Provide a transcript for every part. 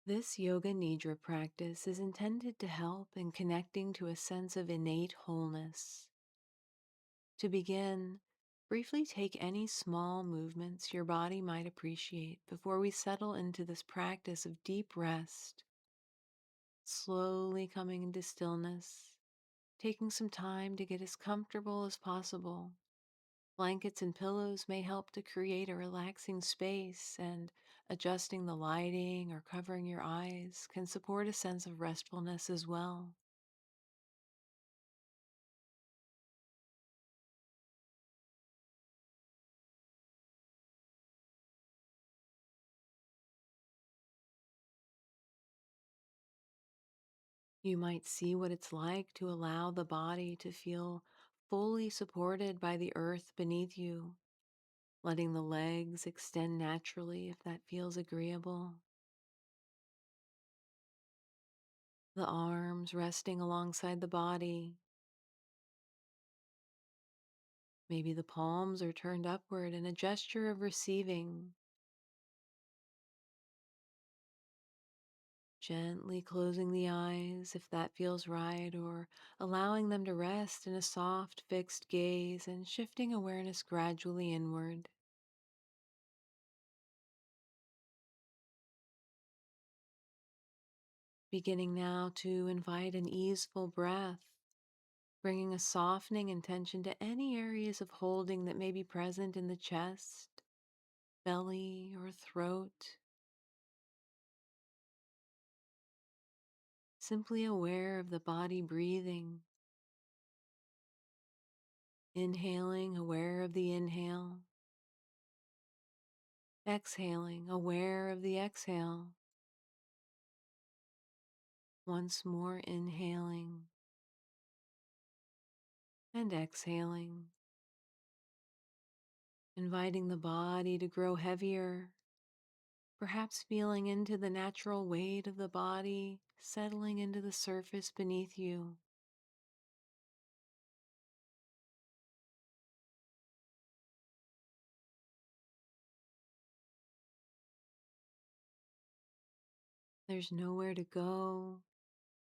This Yoga Nidra practice is intended to help in connecting to a sense of innate wholeness. To begin, briefly take any small movements your body might appreciate before we settle into this practice of deep rest, slowly coming into stillness, taking some time to get as comfortable as possible. Blankets and pillows may help to create a relaxing space, and adjusting the lighting or covering your eyes can support a sense of restfulness as well. You might see what it's like to allow the body to feel fully supported by the earth beneath you, letting the legs extend naturally if that feels agreeable, the arms resting alongside the body. Maybe the palms are turned upward in a gesture of receiving, gently closing the eyes if that feels right, or allowing them to rest in a soft, fixed gaze and shifting awareness gradually inward. Beginning now to invite an easeful breath, bringing a softening intention to any areas of holding that may be present in the chest, belly, or throat. Simply aware of the body breathing, inhaling, aware of the inhale, exhaling, aware of the exhale. Once more inhaling and exhaling, inviting the body to grow heavier, perhaps feeling into the natural weight of the body settling into the surface beneath you. There's nowhere to go,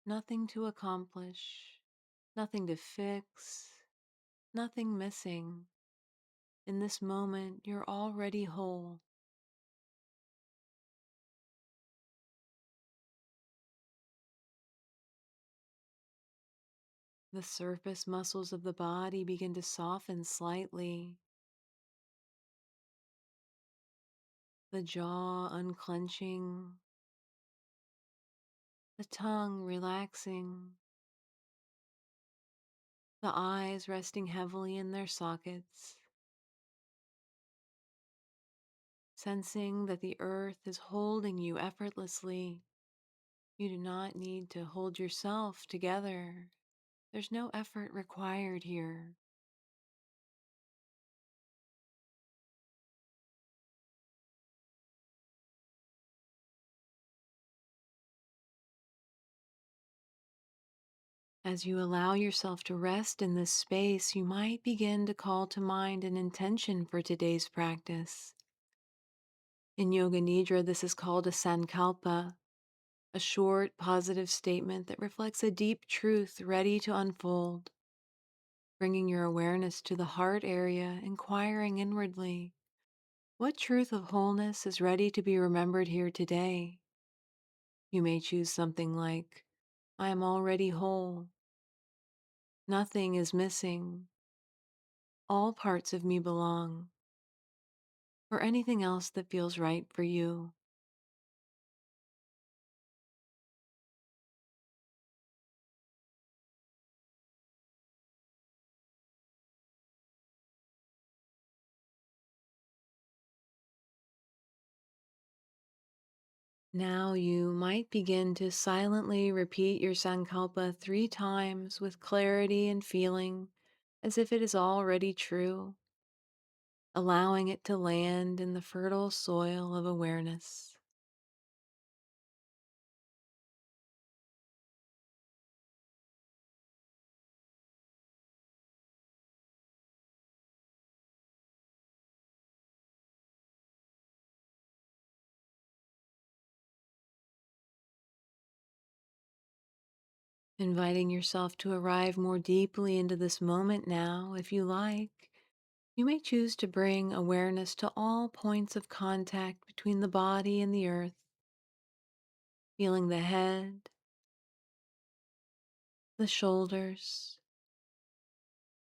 nothing to accomplish, nothing to fix, nothing missing. In this moment, you're already whole. The surface muscles of the body begin to soften slightly, the jaw unclenching, the tongue relaxing, the eyes resting heavily in their sockets, sensing that the earth is holding you effortlessly. You do not need to hold yourself together. There's no effort required here. As you allow yourself to rest in this space, you might begin to call to mind an intention for today's practice. In Yoga Nidra, this is called a sankalpa, a short, positive statement that reflects a deep truth ready to unfold. Bringing your awareness to the heart area, inquiring inwardly, what truth of wholeness is ready to be remembered here today? You may choose something like, I am already whole, nothing is missing, all parts of me belong, or anything else that feels right for you. Now you might begin to silently repeat your sankalpa 3 times with clarity and feeling as if it is already true, allowing it to land in the fertile soil of awareness. Inviting yourself to arrive more deeply into this moment now, if you like. You may choose to bring awareness to all points of contact between the body and the earth, feeling the head, the shoulders,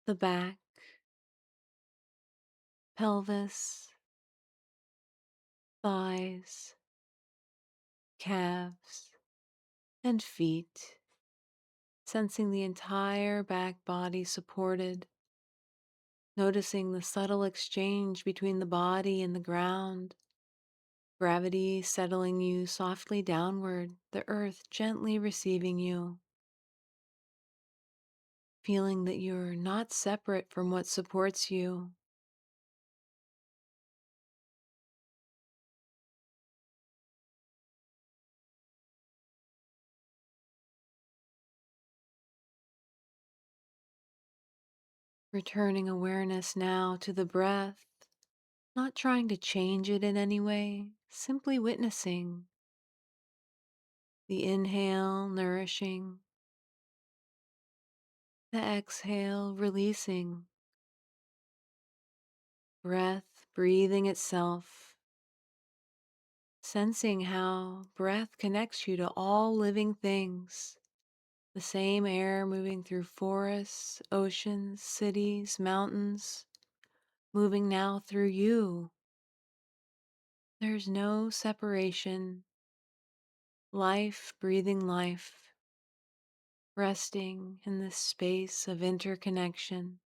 the back, pelvis, thighs, calves, and feet, sensing the entire back body supported, noticing the subtle exchange between the body and the ground, gravity settling you softly downward, the earth gently receiving you, feeling that you're not separate from what supports you. Returning awareness now to the breath, not trying to change it in any way, simply witnessing the inhale nourishing, the exhale releasing, breath breathing itself, sensing how breath connects you to all living things. The same air moving through forests, oceans, cities, mountains, moving now through you. There's no separation. Life breathing life, resting in this space of interconnection.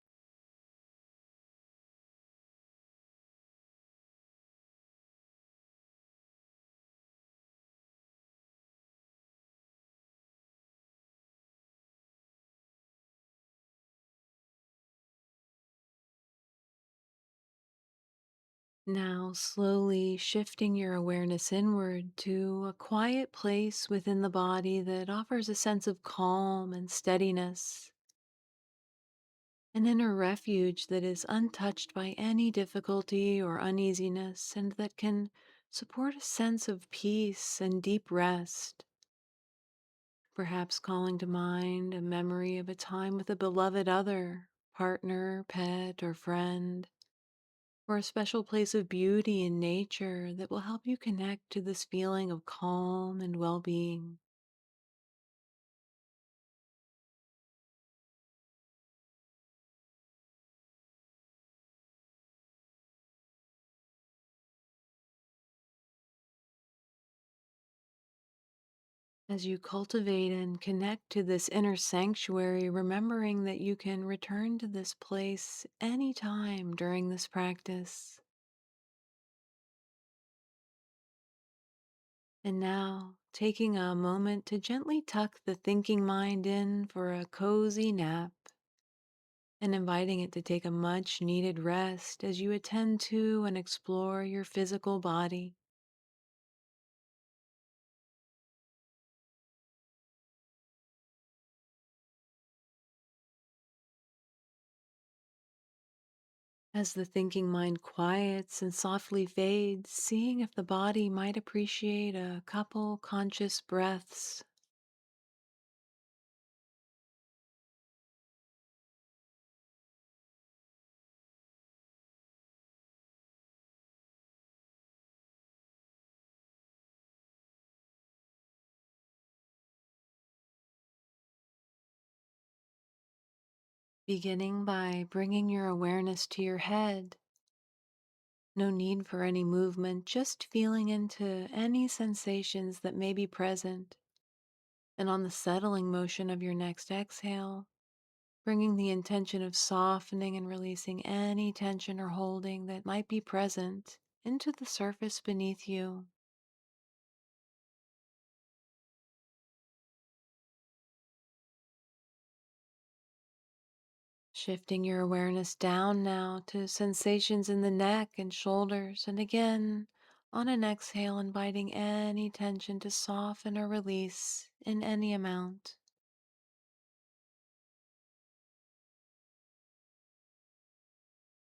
Now, slowly shifting your awareness inward to a quiet place within the body that offers a sense of calm and steadiness, an inner refuge that is untouched by any difficulty or uneasiness and that can support a sense of peace and deep rest. Perhaps calling to mind a memory of a time with a beloved other, partner, pet, or friend, or a special place of beauty in nature that will help you connect to this feeling of calm and well being. As you cultivate and connect to this inner sanctuary, remembering that you can return to this place anytime during this practice. And now, taking a moment to gently tuck the thinking mind in for a cozy nap and inviting it to take a much needed rest as you attend to and explore your physical body. As the thinking mind quiets and softly fades, seeing if the body might appreciate a couple conscious breaths, beginning by bringing your awareness to your head. No need for any movement, just feeling into any sensations that may be present. And on the settling motion of your next exhale, bringing the intention of softening and releasing any tension or holding that might be present into the surface beneath you. Shifting your awareness down now to sensations in the neck and shoulders, and again, on an exhale, inviting any tension to soften or release in any amount.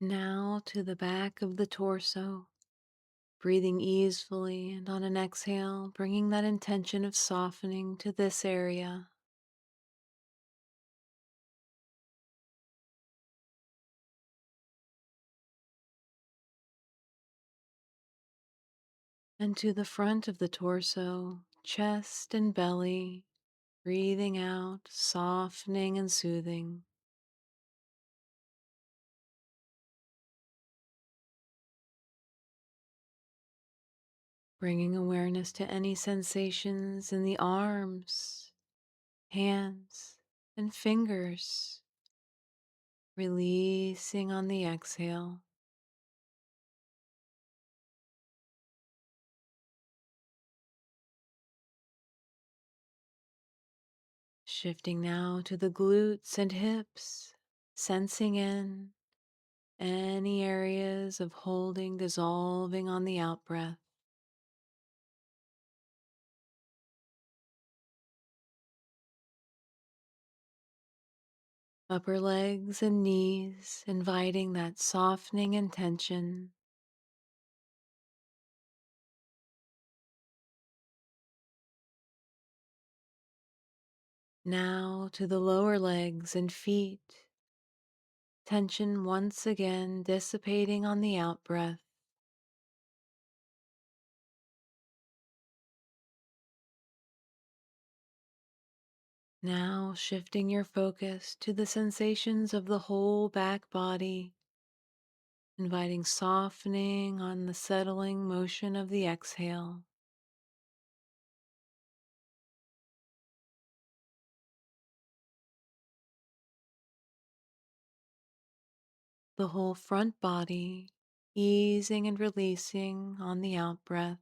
Now to the back of the torso, breathing easily, and on an exhale, bringing that intention of softening to this area. and to the front of the torso, chest and belly, breathing out, softening and soothing. Bringing awareness to any sensations in the arms, hands, and fingers, releasing on the exhale. Shifting now to the glutes and hips, sensing in any areas of holding dissolving on the out breath. Upper legs and knees, inviting that softening and tension. Now to the lower legs and feet, tension once again dissipating on the out breath. Now shifting your focus to the sensations of the whole back body, inviting softening on the settling motion of the exhale. The whole front body, easing and releasing on the out breath.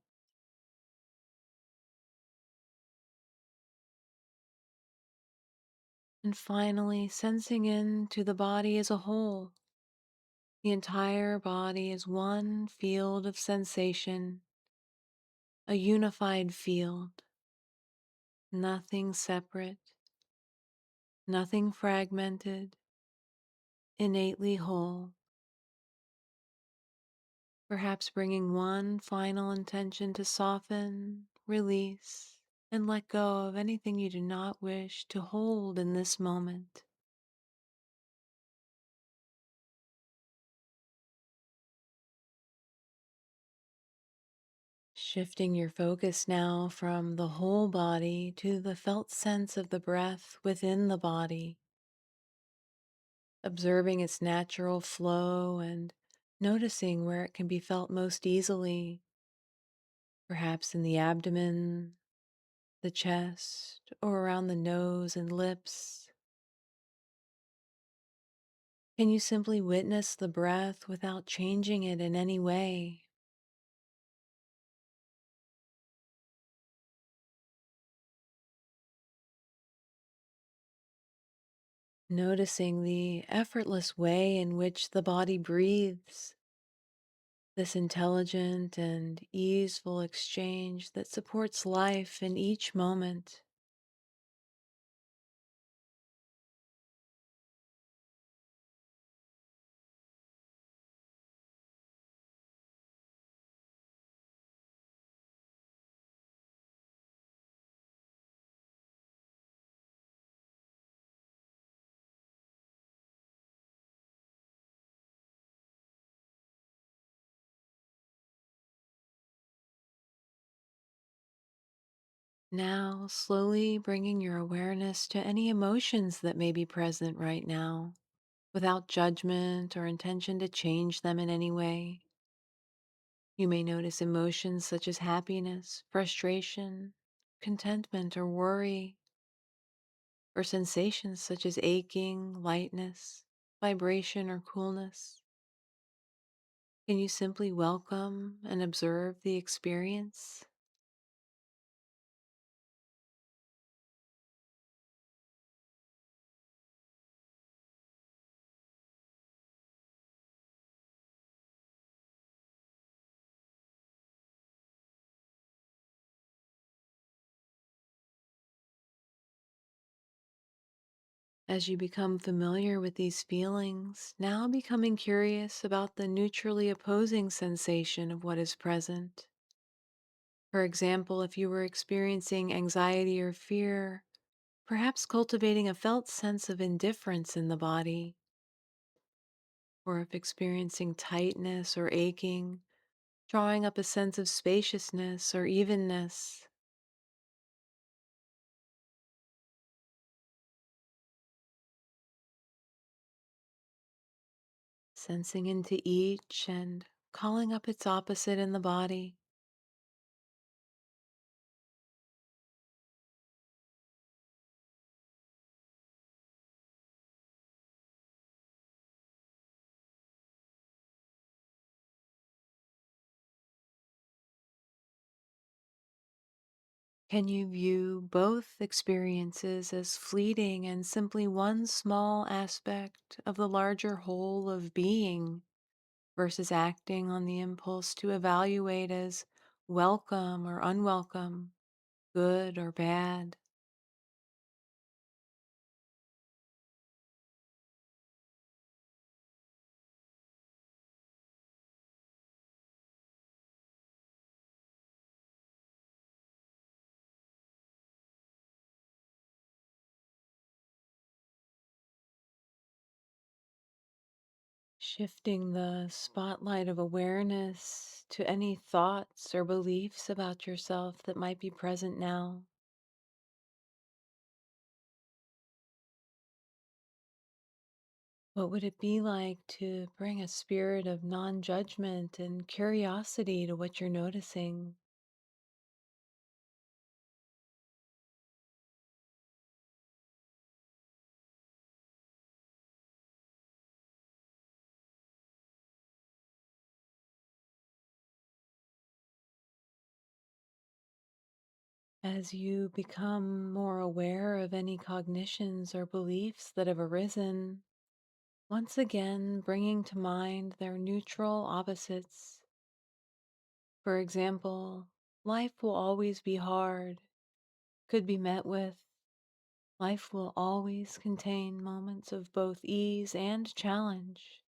And finally, sensing into the body as a whole. The entire body is one field of sensation, a unified field, nothing separate, nothing fragmented, innately whole. Perhaps bringing one final intention to soften, release, and let go of anything you do not wish to hold in this moment. Shifting your focus now from the whole body to the felt sense of the breath within the body, observing its natural flow and noticing where it can be felt most easily, perhaps in the abdomen, the chest, or around the nose and lips. Can you simply witness the breath without changing it in any way? Noticing the effortless way in which the body breathes, this intelligent and easeful exchange that supports life in each moment. Now, slowly bringing your awareness to any emotions that may be present right now, without judgment or intention to change them in any way. You may notice emotions such as happiness, frustration, contentment, or worry, or sensations such as aching, lightness, vibration, or coolness. Can you simply welcome and observe the experience? As you become familiar with these feelings, now becoming curious about the neutrally opposing sensation of what is present. For example, if you were experiencing anxiety or fear, perhaps cultivating a felt sense of indifference in the body, or if experiencing tightness or aching, drawing up a sense of spaciousness or evenness. Sensing into each and calling up its opposite in the body. Can you view both experiences as fleeting and simply one small aspect of the larger whole of being versus acting on the impulse to evaluate as welcome or unwelcome, good or bad? Shifting the spotlight of awareness to any thoughts or beliefs about yourself that might be present now. What would it be like to bring a spirit of non judgment and curiosity to what you're noticing? As you become more aware of any cognitions or beliefs that have arisen, once again bringing to mind their neutral opposites. For example, life will always be hard, could be met with, life will always contain moments of both ease and challenge.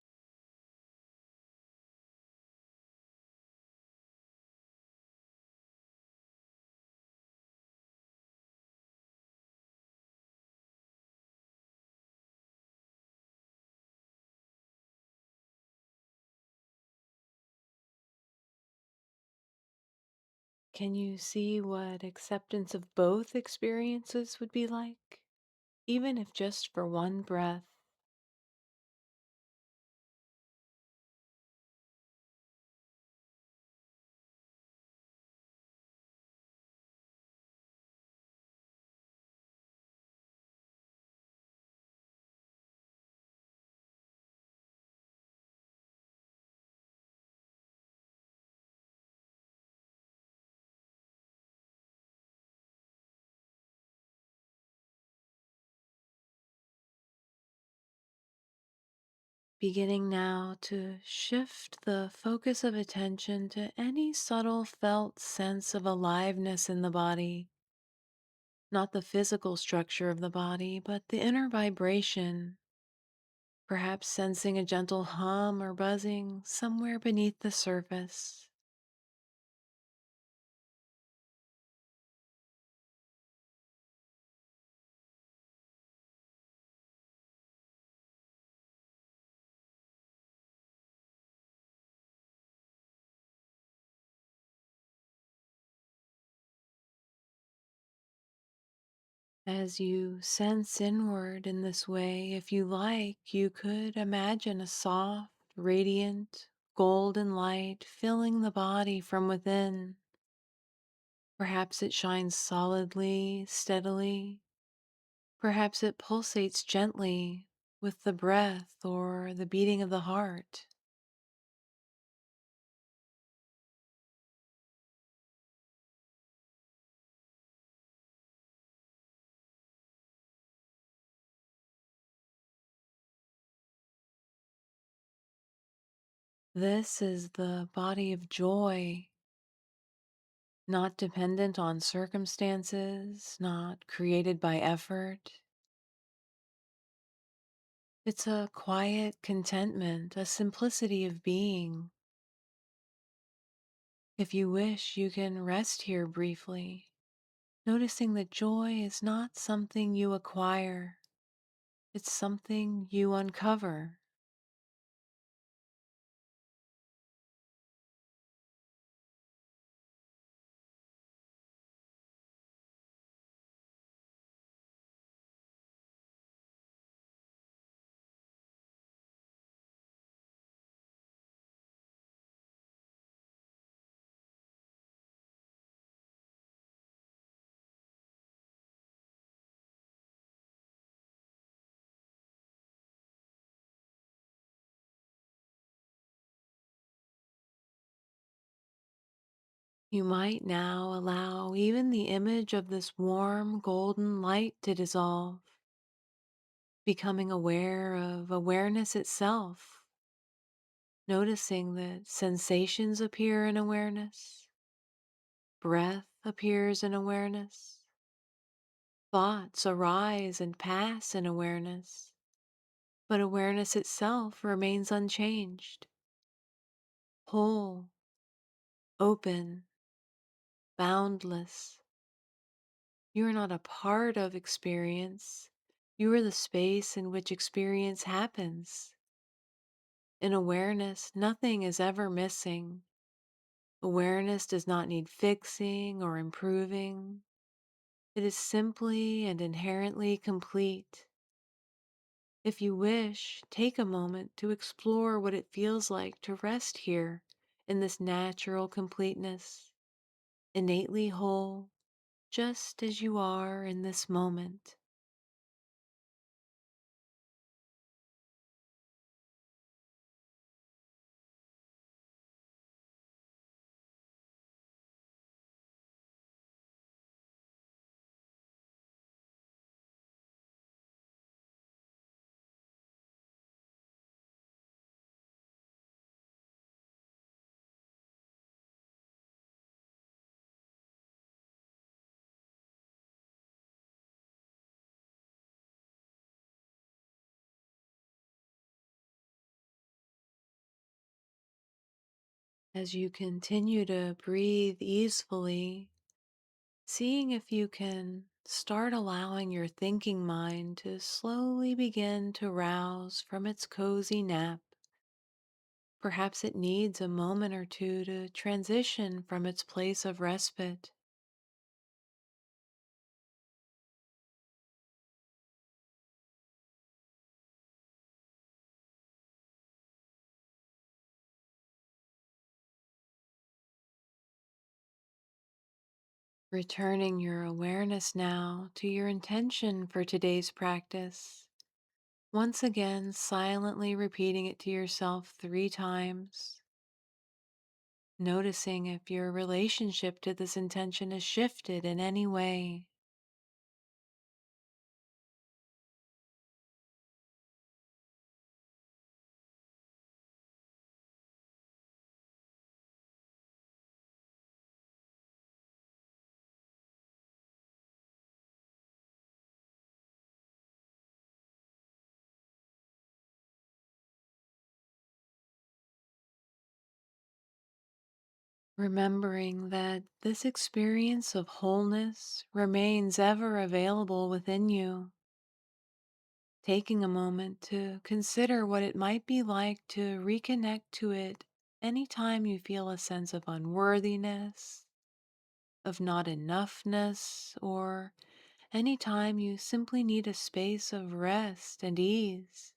Can you see what acceptance of both experiences would be like? Even if just for one breath. Beginning now to shift the focus of attention to any subtle felt sense of aliveness in the body, not the physical structure of the body, but the inner vibration, perhaps sensing a gentle hum or buzzing somewhere beneath the surface. As you sense inward in this way, if you like, you could imagine a soft, radiant, golden light filling the body from within. Perhaps it shines solidly, steadily. Perhaps it pulsates gently with the breath or the beating of the heart. This is the body of joy, not dependent on circumstances, not created by effort. It's a quiet contentment, a simplicity of being. If you wish, you can rest here briefly, noticing that joy is not something you acquire, it's something you uncover. You might now allow even the image of this warm golden light to dissolve, becoming aware of awareness itself, noticing that sensations appear in awareness, breath appears in awareness, thoughts arise and pass in awareness, but awareness itself remains unchanged, whole, open, boundless. You are not a part of experience. You are the space in which experience happens. In awareness, nothing is ever missing. Awareness does not need fixing or improving. It is simply and inherently complete. If you wish, take a moment to explore what it feels like to rest here in this natural completeness, innately whole, just as you are in this moment. As you continue to breathe easefully, seeing if you can start allowing your thinking mind to slowly begin to rouse from its cozy nap. Perhaps it needs a moment or two to transition from its place of respite. Returning your awareness now to your intention for today's practice. Once again, silently repeating it to yourself 3 times. Noticing if your relationship to this intention has shifted in any way. Remembering that this experience of wholeness remains ever available within you. Taking a moment to consider what it might be like to reconnect to it anytime you feel a sense of unworthiness, of not enoughness, or anytime you simply need a space of rest and ease.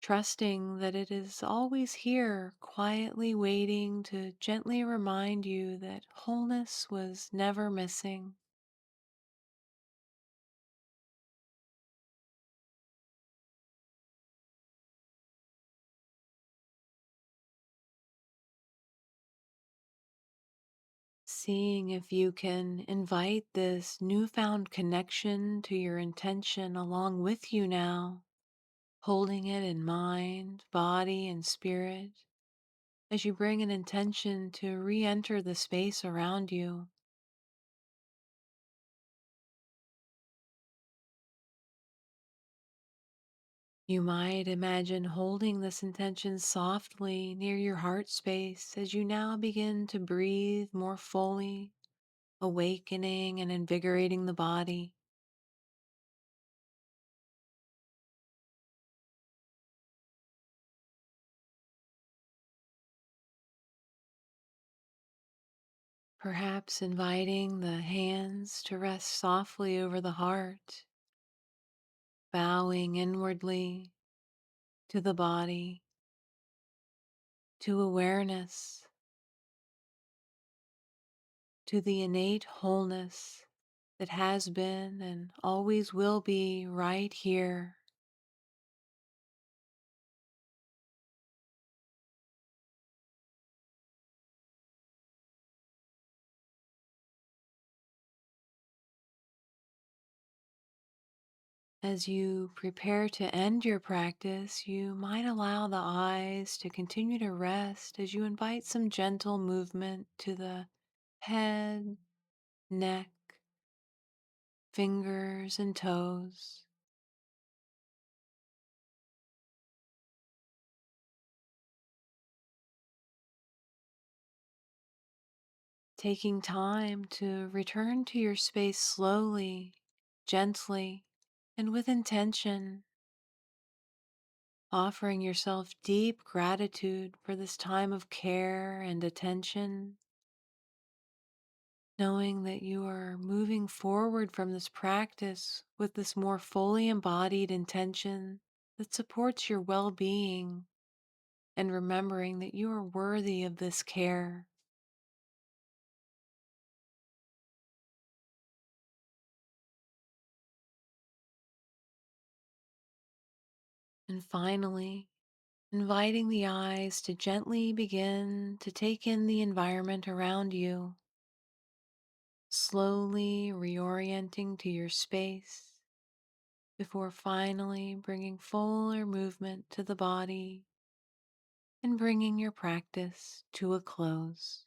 Trusting that it is always here, quietly waiting to gently remind you that wholeness was never missing. Seeing if you can invite this newfound connection to your intention along with you now, holding it in mind, body, and spirit as you bring an intention to re enter the space around you. You might imagine holding this intention softly near your heart space as you now begin to breathe more fully, awakening and invigorating the body. Perhaps inviting the hands to rest softly over the heart, bowing inwardly to the body, to awareness, to the innate wholeness that has been and always will be right here. As you prepare to end your practice, you might allow the eyes to continue to rest as you invite some gentle movement to the head, neck, fingers, and toes. Taking time to return to your space slowly, gently, and with intention, offering yourself deep gratitude for this time of care and attention, knowing that you are moving forward from this practice with this more fully embodied intention that supports your well being, and remembering that you are worthy of this care. And finally, inviting the eyes to gently begin to take in the environment around you, slowly reorienting to your space before finally bringing fuller movement to the body and bringing your practice to a close.